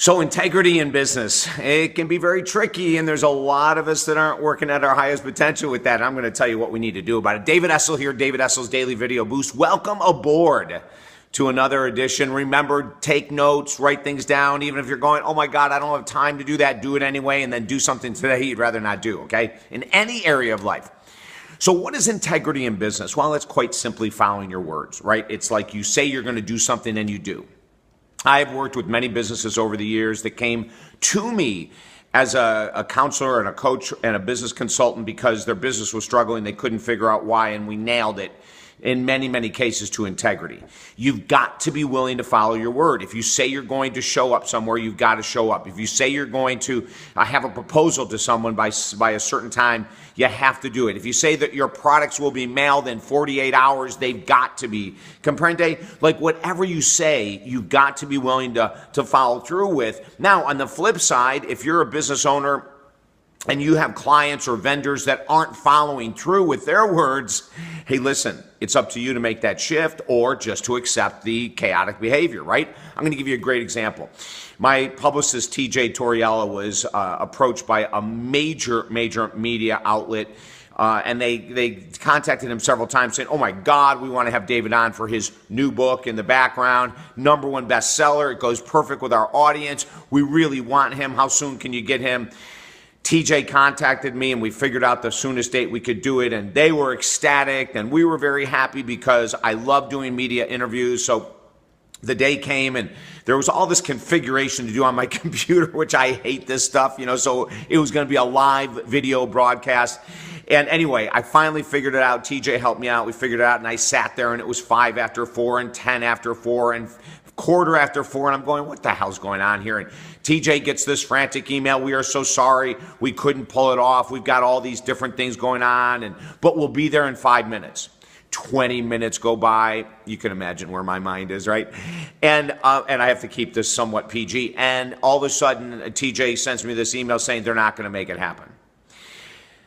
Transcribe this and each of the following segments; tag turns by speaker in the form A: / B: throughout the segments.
A: So integrity in business, it can be very tricky, and there's a lot of us that aren't working at our highest potential with that. I'm going to tell you what we need to do about it. David Essel here, David Essel's Daily Video Boost. Welcome aboard to another edition. Remember, take notes, write things down. Even if you're going, oh my God, I don't have time to do that, do it anyway, and then do something today you'd rather not do, okay? In any area of life. So what is integrity in business? Well, it's quite simply following your words, right? It's like you say you're going to do something and you do. I've worked with many businesses over the years that came to me as a counselor and a coach and a business consultant because their business was struggling. They couldn't figure out why, and we nailed it in many, many cases to integrity. You've got to be willing to follow your word. If you say you're going to show up somewhere, you've got to show up. If you say you're going to have a proposal to someone by a certain time, you have to do it. If you say that your products will be mailed in 48 hours, they've got to be. Comprende? Like whatever you say, you've got to be willing to follow through with. Now, on the flip side, if you're a business owner and you have clients or vendors that aren't following through with their words, hey, listen, it's up to you to make that shift or just to accept the chaotic behavior, right? I'm going to give you a great example. My publicist, TJ Torriella, was approached by a major media outlet, and they contacted him several times saying, oh my God, we want to have David on for his new book in the background, #1 bestseller. It goes perfect with our audience. We really want him. How soon can you get him? TJ contacted me and we figured out the soonest date we could do it, and they were ecstatic and we were very happy because I love doing media interviews. So the day came and there was all this configuration to do on my computer, which I hate this stuff, so it was going to be a live video broadcast. And anyway, I finally figured it out. TJ helped me out. We figured it out, and I sat there and it was 5 after 4 and 10 after 4 and 4:15, and I'm going, what the hell's going on here? And TJ gets this frantic email. We are so sorry. We couldn't pull it off. We've got all these different things going on, but we'll be there in 5 minutes. 20 minutes go by. You can imagine where my mind is, right? And I have to keep this somewhat PG. And all of a sudden, TJ sends me this email saying they're not going to make it happen.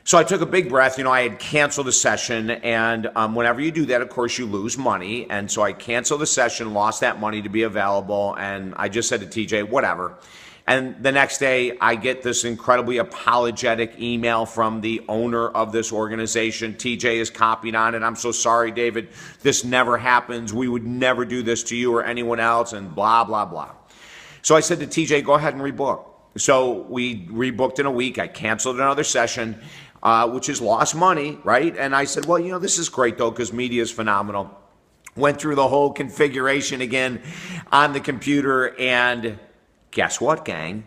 A: So I took a big breath. I had canceled the session, and whenever you do that, of course, you lose money. And so I canceled the session, lost that money to be available, and I just said to TJ, whatever. And the next day, I get this incredibly apologetic email from the owner of this organization. TJ is copied on it. I'm so sorry, David. This never happens. We would never do this to you or anyone else, and blah, blah, blah. So I said to TJ, go ahead and rebook. So we rebooked in a week. I canceled another session, which is lost money, right? And I said, well, this is great, though, because media is phenomenal. Went through the whole configuration again on the computer, and guess what, gang?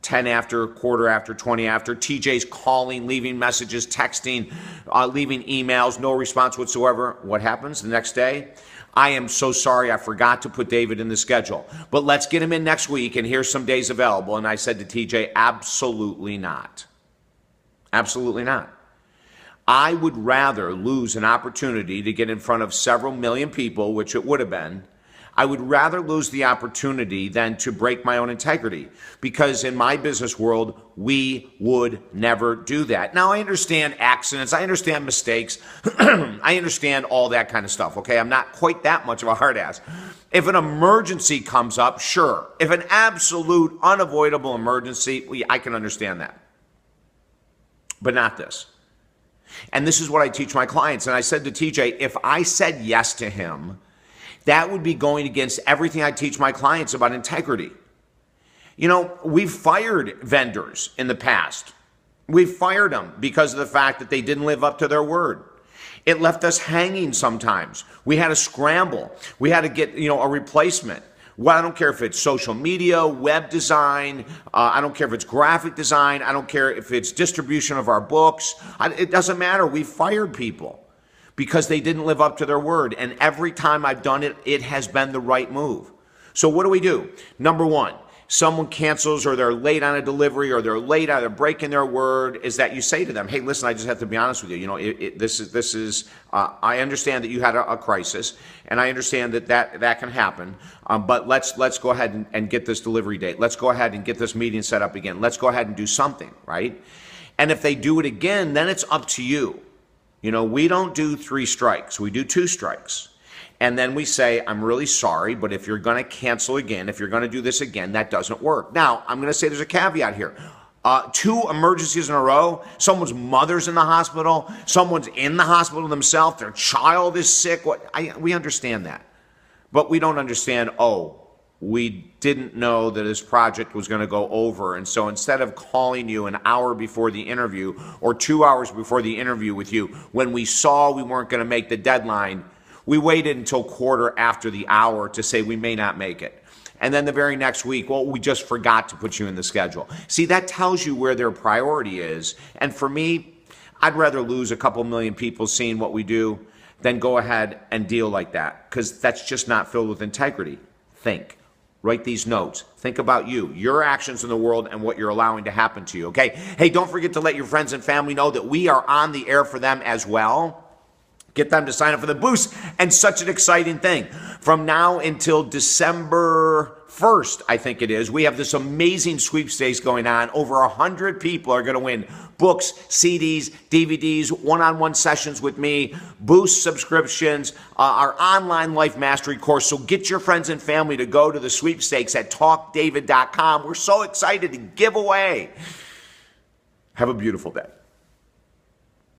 A: 10 after, quarter after, 20 after, TJ's calling, leaving messages, texting, leaving emails, no response whatsoever. What happens the next day? I am so sorry, I forgot to put David in the schedule, but let's get him in next week, and here's some days available. And I said to TJ, absolutely not. Absolutely not. I would rather lose an opportunity to get in front of several million people, which it would have been. I would rather lose the opportunity than to break my own integrity, because in my business world, we would never do that. Now, I understand accidents. I understand mistakes. I understand all that kind of stuff, okay? I'm not quite that much of a hard ass. If an emergency comes up, sure. If an absolute unavoidable emergency, I can understand that. But not this. And this is what I teach my clients. And I said to TJ, if I said yes to him, that would be going against everything I teach my clients about integrity. We've fired vendors in the past. We've fired them because of the fact that they didn't live up to their word. It left us hanging sometimes. We had to scramble. We had to get, a replacement. Well, I don't care if it's social media, web design, I don't care if it's graphic design, I don't care if it's distribution of our books. It doesn't matter. We fired people because they didn't live up to their word. And every time I've done it, it has been the right move. So what do? Number one, someone cancels or they're late on a delivery or they're late on breaking their word, is that you say to them, hey, listen, I just have to be honest with you. This is I understand that you had a crisis, and I understand that can happen, but let's go ahead and get this delivery date. Let's go ahead and get this meeting set up again. Let's go ahead and do something, right? And if they do it again, then it's up to you. We don't do 3 strikes. We do 2 strikes. And then we say, I'm really sorry, but if you're going to cancel again, if you're going to do this again, that doesn't work. Now, I'm going to say there's a caveat here. 2 emergencies in a row, someone's mother's in the hospital, someone's in the hospital themselves, their child is sick. We understand that. But we don't understand, we didn't know that this project was going to go over. And so instead of calling you an hour before the interview or 2 hours before the interview with you, when we saw we weren't going to make the deadline, we waited until quarter after the hour to say we may not make it. And then the very next week, we just forgot to put you in the schedule. See, that tells you where their priority is. And for me, I'd rather lose a couple million people seeing what we do than go ahead and deal like that, because that's just not filled with integrity. Think. Write these notes. Think about you, your actions in the world, and what you're allowing to happen to you, okay? Hey, don't forget to let your friends and family know that we are on the air for them as well. Get them to sign up for the boost. And such an exciting thing. From now until December 1st, I think it is, we have this amazing sweepstakes going on. Over 100 people are going to win books, CDs, DVDs, one-on-one sessions with me, boost subscriptions, our online life mastery course. So get your friends and family to go to the sweepstakes at talkdavid.com. We're so excited to give away. Have a beautiful day.